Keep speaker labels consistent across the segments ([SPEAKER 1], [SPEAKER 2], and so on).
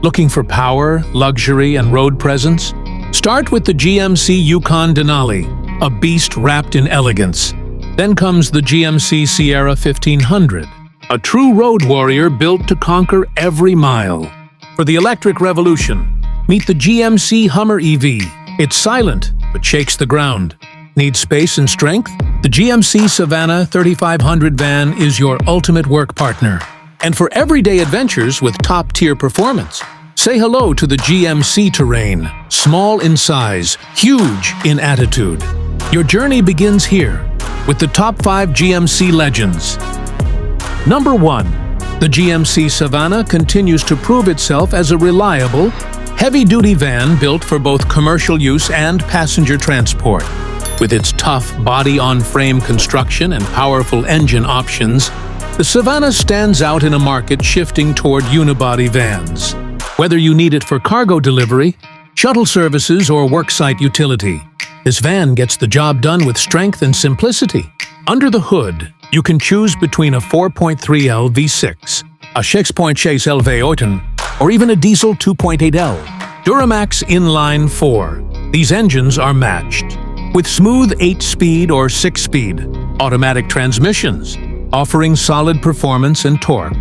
[SPEAKER 1] Looking for power, luxury, and road presence? Start with the GMC Yukon Denali, a beast wrapped in elegance. Then comes the GMC Sierra 1500, a true road warrior built to conquer every mile. For the electric revolution, meet the GMC Hummer EV. It's silent, but shakes the ground. Need space and strength? The GMC Savana 3500 van is your ultimate work partner. And for everyday adventures with top-tier performance, say hello to the GMC Terrain, small in size, huge in attitude. Your journey begins here with the top 5 GMC legends. Number 1. The GMC Savana continues to prove itself as a reliable, heavy-duty van built for both commercial use and passenger transport. With its tough body-on-frame construction and powerful engine options, the Savana stands out in a market shifting toward unibody vans. Whether you need it for cargo delivery, shuttle services, or worksite utility, this van gets the job done with strength and simplicity. Under the hood, you can choose between a 4.3L V6, a 6.6 LV8, or even a diesel 2.8L. Duramax Inline 4. These engines are matched with smooth 8-speed or 6-speed automatic transmissions, offering solid performance and torque,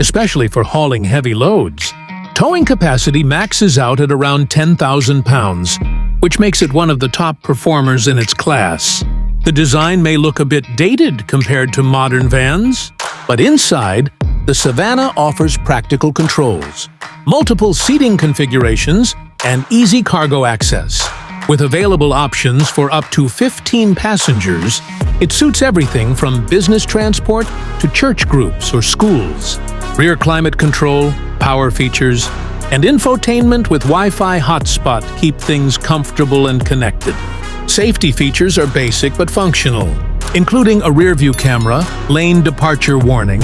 [SPEAKER 1] especially for hauling heavy loads. Towing capacity maxes out at around 10,000 pounds, which makes it one of the top performers in its class. The design may look a bit dated compared to modern vans, but inside, the Savana offers practical controls, multiple seating configurations, and easy cargo access. With available options for up to 15 passengers, it suits everything from business transport to church groups or schools. Rear climate control, power features, and infotainment with Wi-Fi hotspot keep things comfortable and connected. Safety features are basic but functional, including a rear-view camera, lane departure warning,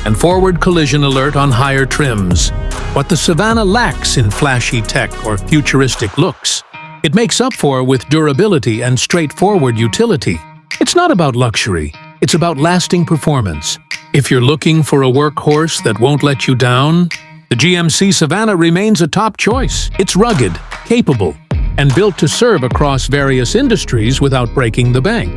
[SPEAKER 1] and forward collision alert on higher trims. What the Savana lacks in flashy tech or futuristic looks, it makes up for with durability and straightforward utility. It's not about luxury, it's about lasting performance. If you're looking for a workhorse that won't let you down, the GMC Savana remains a top choice. It's rugged, capable, and built to serve across various industries without breaking the bank.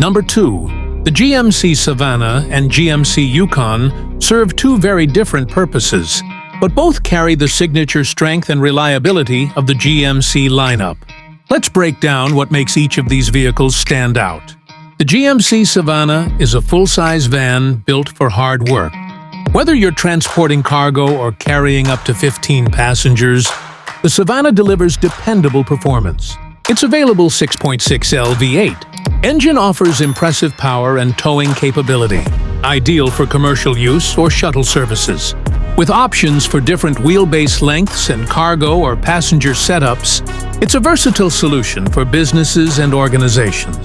[SPEAKER 1] Number 2. The GMC Savana and GMC Yukon serve two very different purposes, but both carry the signature strength and reliability of the GMC lineup. Let's break down what makes each of these vehicles stand out. The GMC Savana is a full-size van built for hard work. Whether you're transporting cargo or carrying up to 15 passengers, the Savana delivers dependable performance. Its available 6.6L V8 engine offers impressive power and towing capability, ideal for commercial use or shuttle services. With options for different wheelbase lengths and cargo or passenger setups, it's a versatile solution for businesses and organizations.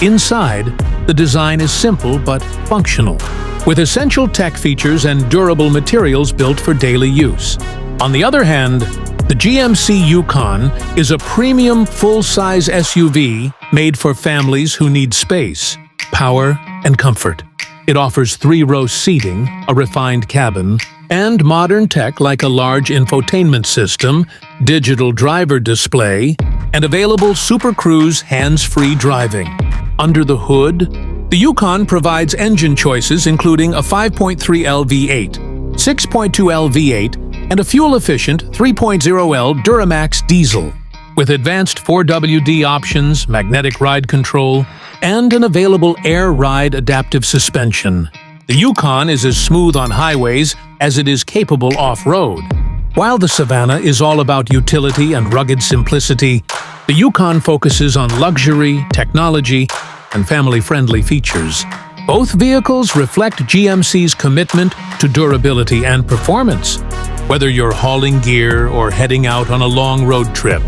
[SPEAKER 1] Inside, the design is simple but functional, with essential tech features and durable materials built for daily use. On the other hand, the GMC Yukon is a premium full-size SUV made for families who need space, power, and comfort. It offers 3-row seating, a refined cabin, and modern tech like a large infotainment system, digital driver display, and available Super Cruise hands-free driving. Under the hood, the Yukon provides engine choices including a 5.3L V8, 6.2L V8, and a fuel-efficient 3.0L Duramax diesel. With advanced 4WD options, magnetic ride control, and an available air ride adaptive suspension, the Yukon is as smooth on highways as it is capable off-road. While the Savana is all about utility and rugged simplicity, the Yukon focuses on luxury, technology, and family-friendly features. Both vehicles reflect GMC's commitment to durability and performance, whether you're hauling gear or heading out on a long road trip.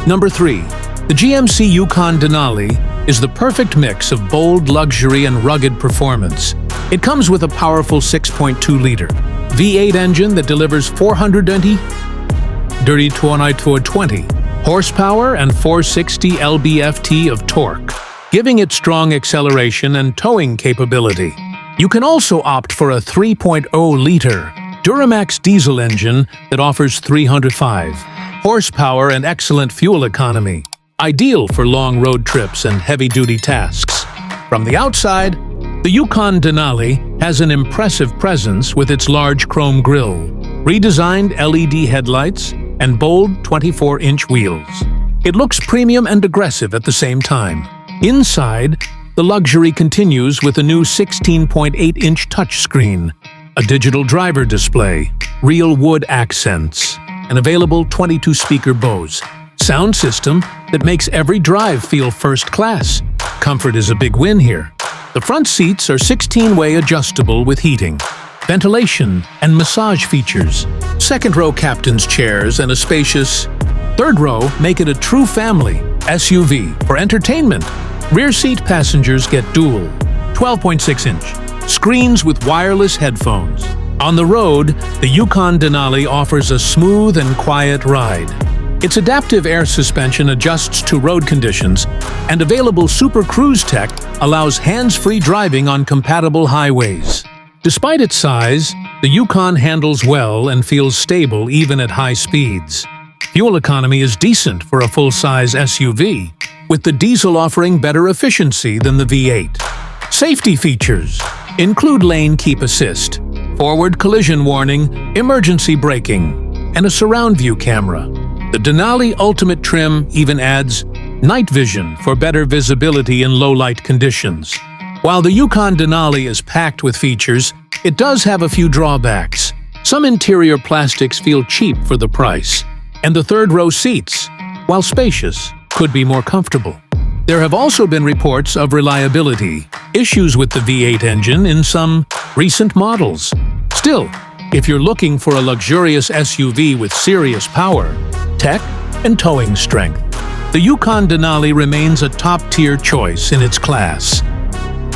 [SPEAKER 1] Number 3. The GMC Yukon Denali is the perfect mix of bold luxury and rugged performance. It comes with a powerful 6.2-liter V8 engine that delivers 420 horsepower and 460 lb-ft of torque, giving it strong acceleration and towing capability. You can also opt for a 3.0-liter Duramax diesel engine that offers 305 horsepower and excellent fuel economy, ideal for long road trips and heavy-duty tasks. From the outside, the Yukon Denali has an impressive presence with its large chrome grille, redesigned LED headlights, and bold 24-inch wheels. It looks premium and aggressive at the same time. Inside, the luxury continues with a new 16.8-inch touchscreen, a digital driver display, real wood accents, an available 22-speaker Bose sound system that makes every drive feel first class. Comfort is a big win here. The front seats are 16-way adjustable with heating, ventilation, and massage features. Second-row captain's chairs and a spacious third row make it a true family SUV. For entertainment, rear seat passengers get dual 12.6-inch screens with wireless headphones. On the road, the Yukon Denali offers a smooth and quiet ride. Its adaptive air suspension adjusts to road conditions, and available Super Cruise tech allows hands-free driving on compatible highways. Despite its size, the Yukon handles well and feels stable even at high speeds. Fuel economy is decent for a full-size SUV, with the diesel offering better efficiency than the V8. Safety features include lane keep assist, forward collision warning, emergency braking, and a surround view camera. The Denali Ultimate trim even adds night vision for better visibility in low-light conditions. While the Yukon Denali is packed with features, it does have a few drawbacks. Some interior plastics feel cheap for the price, and the third-row seats, while spacious, could be more comfortable. There have also been reports of reliability issues with the V8 engine in some recent models. Still, if you're looking for a luxurious SUV with serious power, tech, and towing strength, the Yukon Denali remains a top-tier choice in its class.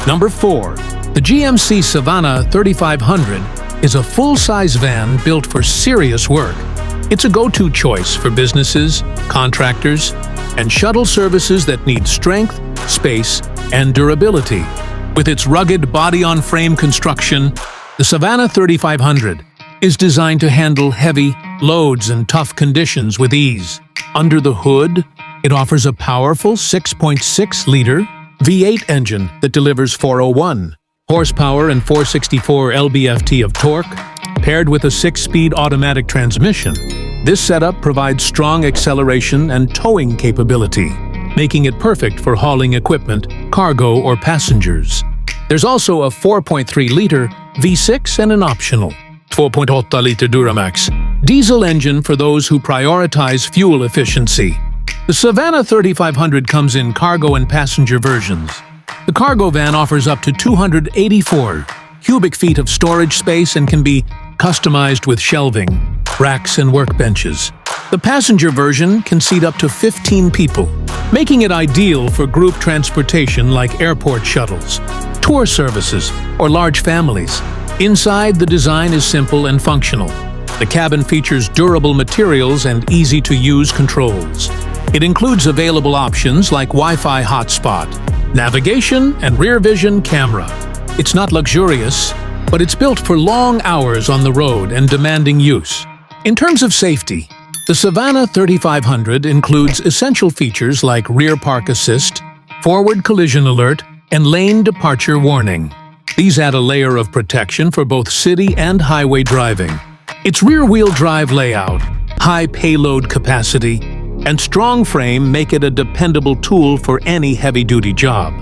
[SPEAKER 1] Number 4. The GMC Savana 3500 is a full-size van built for serious work. It's a go-to choice for businesses, contractors, and shuttle services that need strength, space, and durability. With its rugged body-on-frame construction, the Savana 3500 is designed to handle heavy loads and tough conditions with ease. Under the hood, it offers a powerful 6.6-liter V8 engine that delivers 401 horsepower and 464 lb-ft of torque, paired with a 6-speed automatic transmission. This setup provides strong acceleration and towing capability, making it perfect for hauling equipment, cargo, or passengers. There's also a 4.3-liter V6 and an optional 4.8-liter Duramax diesel engine for those who prioritize fuel efficiency. The Savana 3500 comes in cargo and passenger versions. The cargo van offers up to 284 cubic feet of storage space and can be customized with shelving, racks, and workbenches. The passenger version can seat up to 15 people, making it ideal for group transportation like airport shuttles, tour services, or large families. Inside, the design is simple and functional. The cabin features durable materials and easy-to-use controls. It includes available options like Wi-Fi hotspot, navigation, and rear vision camera. It's not luxurious, but it's built for long hours on the road and demanding use. In terms of safety, the Savana 3500 includes essential features like rear park assist, forward collision alert, and lane departure warning. These add a layer of protection for both city and highway driving. Its rear-wheel drive layout, high payload capacity, and strong frame make it a dependable tool for any heavy-duty job.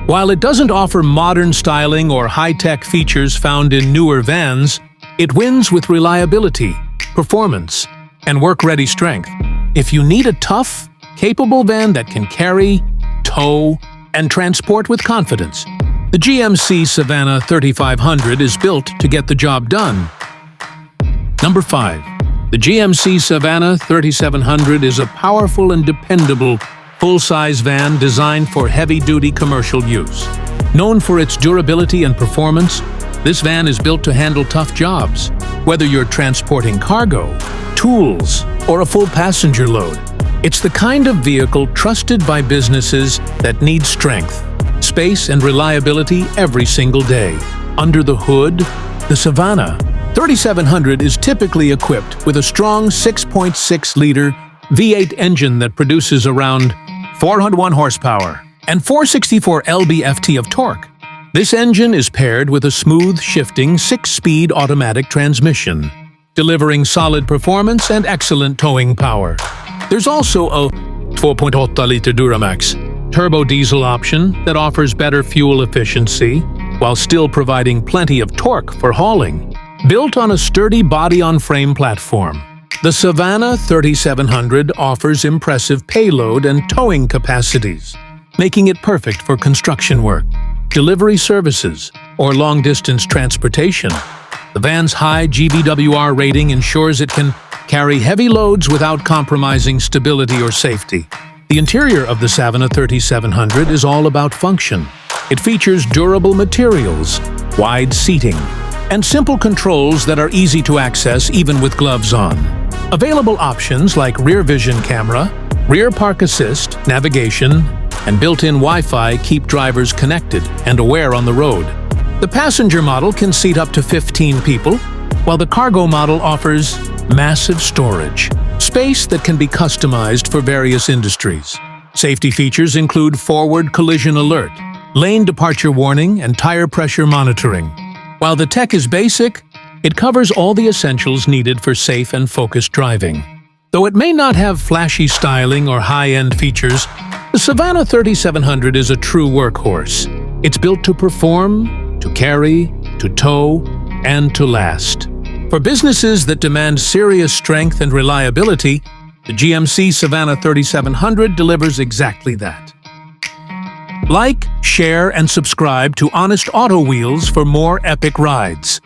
[SPEAKER 1] While it doesn't offer modern styling or high-tech features found in newer vans, it wins with reliability, performance, and work-ready strength. If you need a tough, capable van that can carry, tow, and transport with confidence, the GMC Savana 3500 is built to get the job done. Number 5. The GMC Savana 3700 is a powerful and dependable full-size van designed for heavy-duty commercial use. Known for its durability and performance, this van is built to handle tough jobs. Whether you're transporting cargo, tools, or a full passenger load, It's the kind of vehicle trusted by businesses that need strength, space, and reliability every single day. Under the hood, the Savana 3700 is typically equipped with a strong 6.6-liter V8 engine that produces around 401 horsepower and 464 lb-ft of torque. This engine is paired with a smooth, shifting 6-speed automatic transmission, delivering solid performance and excellent towing power. There's also a 4.8-liter Duramax turbo diesel option that offers better fuel efficiency while still providing plenty of torque for hauling. Built on a sturdy body-on-frame platform, the Savana 3700 offers impressive payload and towing capacities, making it perfect for construction work, delivery services, or long-distance transportation. The van's high GVWR rating ensures it can carry heavy loads without compromising stability or safety. The interior of the Savana 3700 is all about function. It features durable materials, wide seating, and simple controls that are easy to access even with gloves on. Available options like rear vision camera, rear park assist, navigation, and built-in Wi-Fi keep drivers connected and aware on the road. The passenger model can seat up to 15 people, while the cargo model offers massive storage, space that can be customized for various industries. Safety features include forward collision alert, lane departure warning, and tire pressure monitoring. While the tech is basic, it covers all the essentials needed for safe and focused driving. Though it may not have flashy styling or high-end features, the Savana 3700 is a true workhorse. It's built to perform, to carry, to tow, and to last. For businesses that demand serious strength and reliability, the GMC Savana 3700 delivers exactly that. Like, share, and subscribe to Honest Auto Wheels for more epic rides.